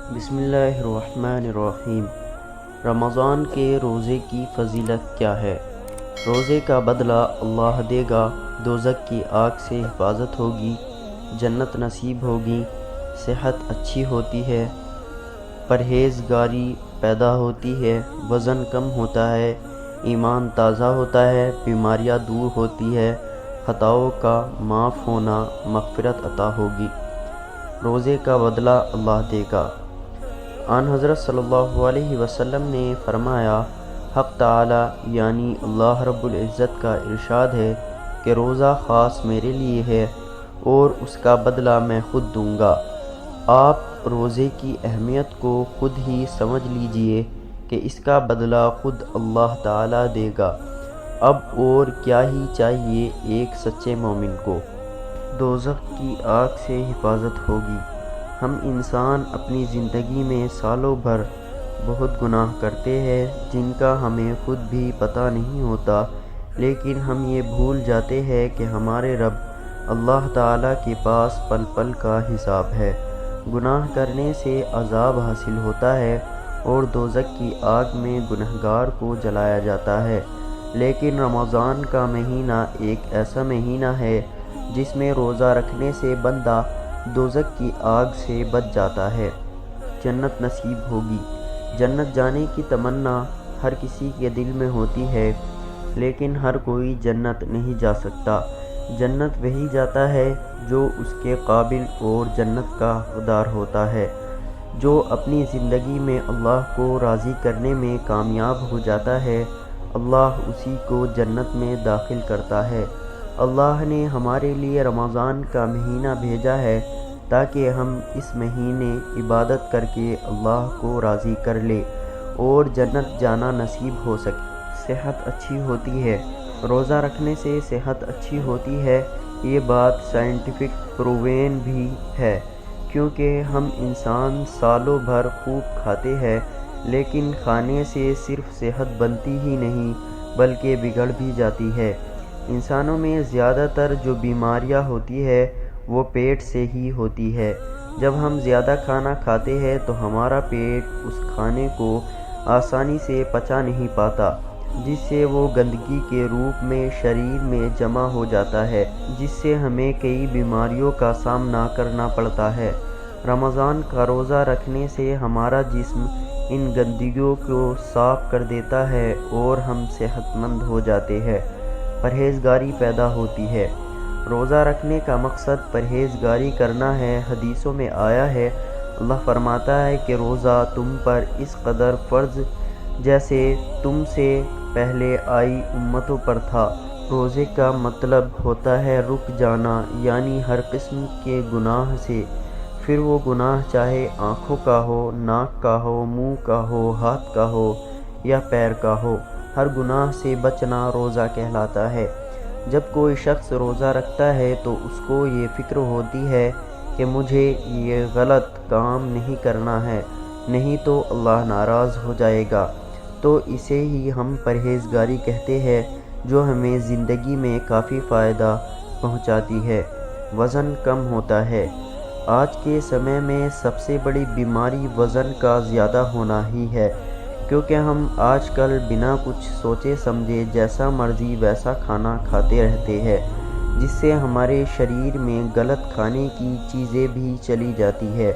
بسم اللہ الرحمن الرحیم۔ رمضان کے روزے کی فضیلت کیا ہے؟ روزے کا بدلہ اللہ دے گا، دوزخ کی آگ سے حفاظت ہوگی، جنت نصیب ہوگی، صحت اچھی ہوتی ہے، پرہیزگاری پیدا ہوتی ہے، وزن کم ہوتا ہے، ایمان تازہ ہوتا ہے، بیماریاں دور ہوتی ہے، خطاؤں کا معاف ہونا، مغفرت عطا ہوگی۔ روزے کا بدلہ اللہ دے گا۔ آن حضرت صلی اللہ علیہ وسلم نے فرمایا، حق تعالی یعنی اللہ رب العزت کا ارشاد ہے کہ روزہ خاص میرے لیے ہے اور اس کا بدلہ میں خود دوں گا۔ آپ روزے کی اہمیت کو خود ہی سمجھ لیجئے کہ اس کا بدلہ خود اللہ تعالی دے گا۔ اب اور کیا ہی چاہیے ایک سچے مومن کو؟ دوزخ کی آگ سے حفاظت ہوگی۔ ہم انسان اپنی زندگی میں سالوں بھر بہت گناہ کرتے ہیں جن کا ہمیں خود بھی پتہ نہیں ہوتا، لیکن ہم یہ بھول جاتے ہیں کہ ہمارے رب اللہ تعالیٰ کے پاس پل پل کا حساب ہے۔ گناہ کرنے سے عذاب حاصل ہوتا ہے اور دوزخ کی آگ میں گنہگار کو جلایا جاتا ہے، لیکن رمضان کا مہینہ ایک ایسا مہینہ ہے جس میں روزہ رکھنے سے بندہ دوزخ کی آگ سے بچ جاتا ہے، جنت نصیب ہوگی۔ جنت جانے کی تمنا ہر کسی کے دل میں ہوتی ہے، لیکن ہر کوئی جنت نہیں جا سکتا۔ جنت وہی جاتا ہے جو اس کے قابل اور جنت کا حقدار ہوتا ہے، جو اپنی زندگی میں اللہ کو راضی کرنے میں کامیاب ہو جاتا ہے، اللہ اسی کو جنت میں داخل کرتا ہے۔ اللہ نے ہمارے لیے رمضان کا مہینہ بھیجا ہے تاکہ ہم اس مہینے عبادت کر کے اللہ کو راضی کر لیں اور جنت جانا نصیب ہو سکے۔ صحت اچھی ہوتی ہے۔ روزہ رکھنے سے صحت اچھی ہوتی ہے، یہ بات سائنٹیفک پروون بھی ہے، کیونکہ ہم انسان سالوں بھر خوب کھاتے ہیں، لیکن کھانے سے صرف صحت بنتی ہی نہیں بلکہ بگڑ بھی جاتی ہے۔ انسانوں میں زیادہ تر جو بیماریاں ہوتی ہے وہ پیٹ سے ہی ہوتی ہے۔ جب ہم زیادہ کھانا کھاتے ہیں تو ہمارا پیٹ اس کھانے کو آسانی سے پچا نہیں پاتا، جس سے وہ گندگی کے روپ میں شریر میں جمع ہو جاتا ہے، جس سے ہمیں کئی بیماریوں کا سامنا کرنا پڑتا ہے۔ رمضان کا روزہ رکھنے سے ہمارا جسم ان گندگیوں کو صاف کر دیتا ہے اور ہم صحت مند ہو جاتے ہیں، پرہیزگاری پیدا ہوتی ہے۔ روزہ رکھنے کا مقصد پرہیزگاری کرنا ہے۔ حدیثوں میں آیا ہے، اللہ فرماتا ہے کہ روزہ تم پر اس قدر فرض جیسے تم سے پہلے آئی امتوں پر تھا۔ روزے کا مطلب ہوتا ہے رک جانا، یعنی ہر قسم کے گناہ سے، پھر وہ گناہ چاہے آنکھوں کا ہو، ناک کا ہو، منہ کا ہو، ہاتھ کا ہو یا پیر کا ہو، ہر گناہ سے بچنا روزہ کہلاتا ہے۔ جب کوئی شخص روزہ رکھتا ہے تو اس کو یہ فکر ہوتی ہے کہ مجھے یہ غلط کام نہیں کرنا ہے، نہیں تو اللہ ناراض ہو جائے گا، تو اسے ہی ہم پرہیزگاری کہتے ہیں، جو ہمیں زندگی میں کافی فائدہ پہنچاتی ہے۔ وزن کم ہوتا ہے۔ آج کے سمے میں سب سے بڑی بیماری وزن کا زیادہ ہونا ہی ہے، کیونکہ ہم آج کل بنا کچھ سوچے سمجھے جیسا مرضی ویسا کھانا کھاتے رہتے ہیں، جس سے ہمارے شریر میں غلط کھانے کی چیزیں بھی چلی جاتی ہے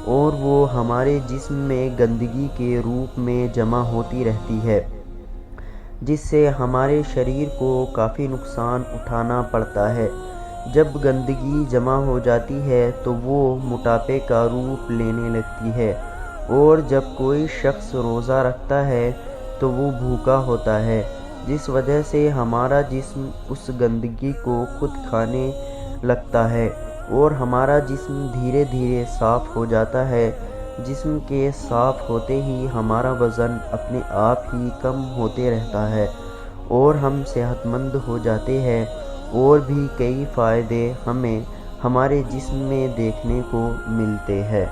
اور وہ ہمارے جسم میں گندگی کے روپ میں جمع ہوتی رہتی ہے، جس سے ہمارے شریر کو کافی نقصان اٹھانا پڑتا ہے۔ جب گندگی جمع ہو جاتی ہے تو وہ موٹاپے کا روپ لینے لگتی ہے، اور جب کوئی شخص روزہ رکھتا ہے تو وہ بھوکا ہوتا ہے، جس وجہ سے ہمارا جسم اس گندگی کو خود کھانے لگتا ہے اور ہمارا جسم دھیرے دھیرے صاف ہو جاتا ہے۔ جسم کے صاف ہوتے ہی ہمارا وزن اپنے آپ ہی کم ہوتے رہتا ہے اور ہم صحت مند ہو جاتے ہیں، اور بھی کئی فائدے ہمیں ہمارے جسم میں دیکھنے کو ملتے ہیں۔